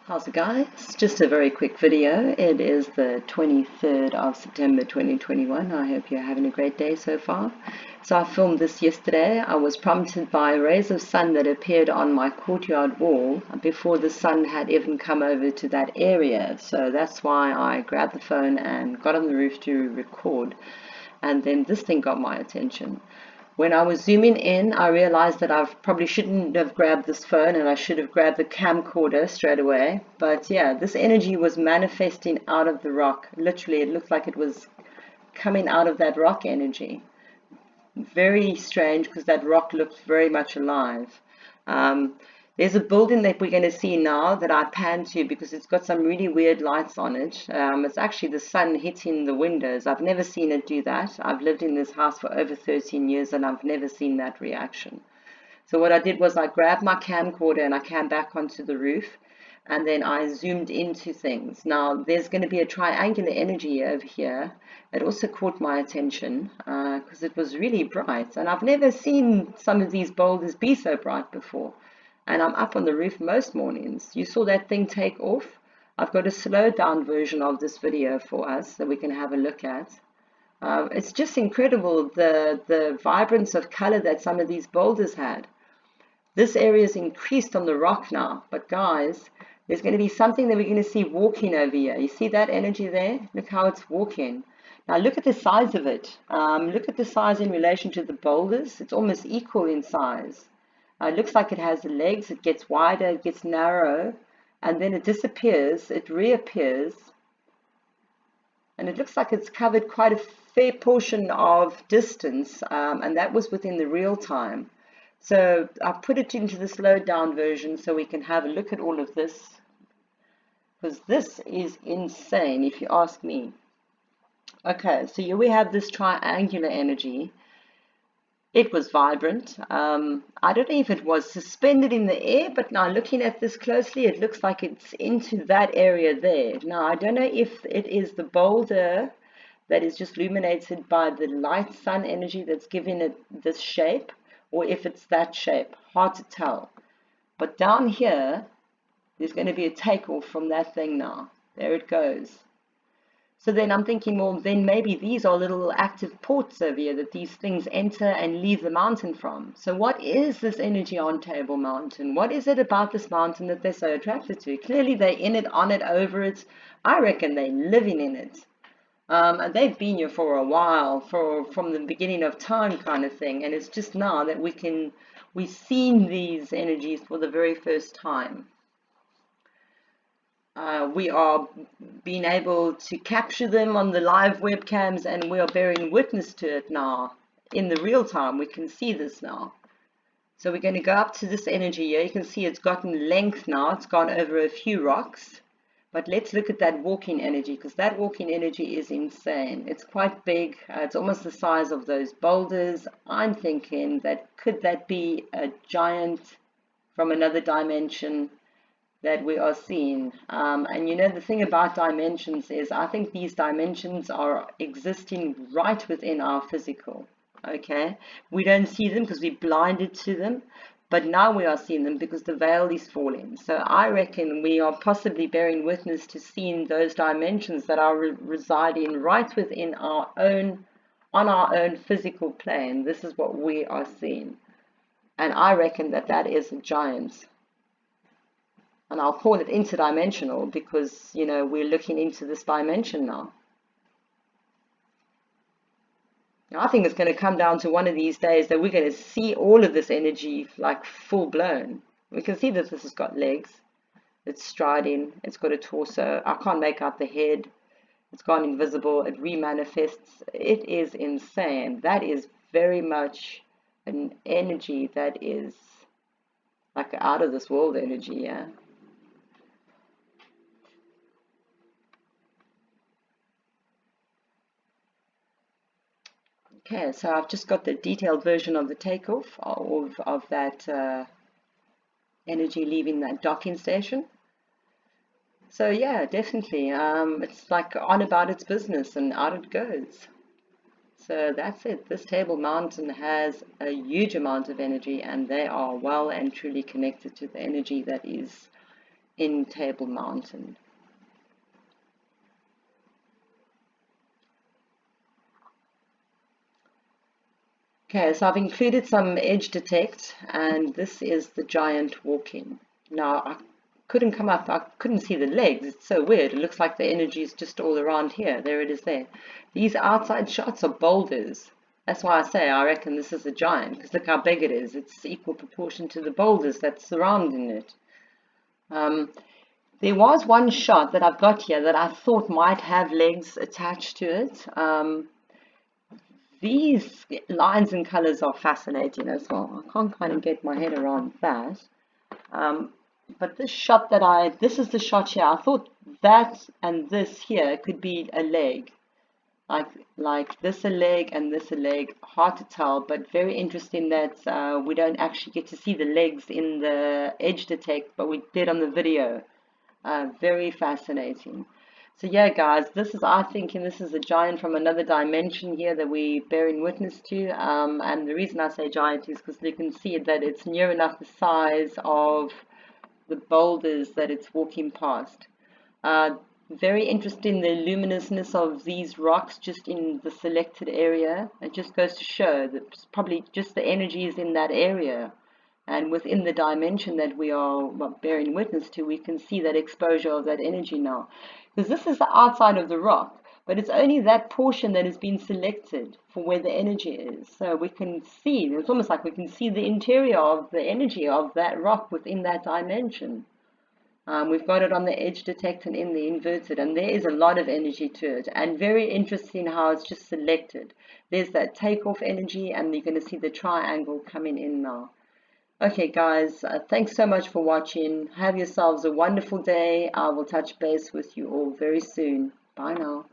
How's it guys? Just a very quick video. It is the 23rd of September 2021. I hope you're having a great day so far. So I filmed this yesterday. I was prompted by rays of sun that appeared on my courtyard wall before the sun had even come over to that area. So that's why I grabbed the phone and got on the roof to record. And then this thing got my attention. When I was zooming in, I realized that I probably shouldn't have grabbed this phone and I should have grabbed the camcorder straight away. But yeah, this energy was manifesting out of the rock. Literally, it looked like it was coming out of that rock energy. Very strange because that rock looked very much alive. Um, there's a building that we're going to see now that I pan to because it's got some really weird lights on it. It's actually the sun hitting the windows. I've never seen it do that. I've lived in this house for over 13 years and I've never seen that reaction. So what I did was I grabbed my camcorder and I came back onto the roof and then I zoomed into things. Now there's going to be a triangular energy over here. It also caught my attention because it was really bright and I've never seen some of these boulders be so bright before. And I'm up on the roof most mornings. You saw that thing take off. I've got a slowed down version of this video for us that we can have a look at. It's just incredible the vibrance of color that some of these boulders had. This area is increased on the rock now, but guys, there's going to be something that we're going to see walking over here. You see that energy there? Look how it's walking. Now look at the size of it. Look at the size in relation to the boulders. It's almost equal in size. It looks like it has legs. It gets wider, it gets narrow, and then it disappears. It reappears, and it looks like it's covered quite a fair portion of distance, and that was within the real time. So I've put it into the slowed down version so we can have a look at all of this, because this is insane if you ask me. Okay, so here we have this triangular energy. It was vibrant. I don't know if it was suspended in the air, but now looking at this closely, it looks like it's into that area there. Now, I don't know if it is the boulder that is just illuminated by the light sun energy that's giving it this shape, or if it's that shape. Hard to tell. But down here, there's going to be a takeoff from that thing now. There it goes. So then I'm thinking, well, then maybe these are little active ports over here that these things enter and leave the mountain from. So what is this energy on Table Mountain? What is it about this mountain that they're so attracted to? Clearly they're in it, on it, over it. I reckon they're living in it. And they've been here for a while, from the beginning of time kind of thing. And it's just now that we've seen these energies for the very first time. We are being able to capture them on the live webcams and we are bearing witness to it now. In the real time, we can see this now. So we're going to go up to this energy here. You can see it's gotten length now. It's gone over a few rocks. But let's look at that walking energy, because that walking energy is insane. It's quite big. It's almost the size of those boulders. I'm thinking that could that be a giant from another dimension that we are seeing? And you know, the thing about dimensions is I think these dimensions are existing right within our physical. Okay, we don't see them because we're blinded to them, but now we are seeing them because the veil is falling. So I reckon we are possibly bearing witness to seeing those dimensions that are residing right within our own, on our own physical plane. This is what we are seeing, and I reckon that that is a giant. And I'll call it interdimensional because, you know, we're looking into this dimension now. I think it's going to come down to one of these days that we're going to see all of this energy like full blown. We can see that this has got legs, it's striding, it's got a torso. I can't make out the head. It's gone invisible, it remanifests. It is insane. That is very much an energy that is like out of this world energy, yeah. Okay, so I've just got the detailed version of the takeoff of that energy leaving that docking station. So yeah, definitely, it's like on about its business and out it goes. So that's it. This Table Mountain has a huge amount of energy and they are well and truly connected to the energy that is in Table Mountain. Okay, so I've included some edge detect, and this is the giant walking. Now, I couldn't come up, I couldn't see the legs. It's so weird. It looks like the energy is just all around here. There it is there. These outside shots are boulders. That's why I say I reckon this is a giant, because look how big it is. It's equal proportion to the boulders that's surrounding it. There was one shot that I've got here that I thought might have legs attached to it. These lines and colors are fascinating as well. I can't kind of get my head around that. But this shot this is the shot here. I thought that and this here could be a leg. Like this a leg and this a leg. Hard to tell, but very interesting that we don't actually get to see the legs in the edge detect, but we did on the video. Very fascinating. So yeah, guys, I think, this is a giant from another dimension here that we're bearing witness to. And the reason I say giant is because you can see that it's near enough the size of the boulders that it's walking past. Very interesting, the luminousness of these rocks just in the selected area. It just goes to show that it's probably just the energy is in that area. And within the dimension that we are bearing witness to, we can see that exposure of that energy now. Because this is the outside of the rock, but it's only that portion that has been selected for where the energy is. So we can see, it's almost like we can see the interior of the energy of that rock within that dimension. We've got it on the edge detect and in the inverted, and there is a lot of energy to it, and very interesting how it's just selected. There's that takeoff energy, and you're going to see the triangle coming in now. Okay, guys, thanks so much for watching. Have yourselves a wonderful day. I will touch base with you all very soon. Bye now.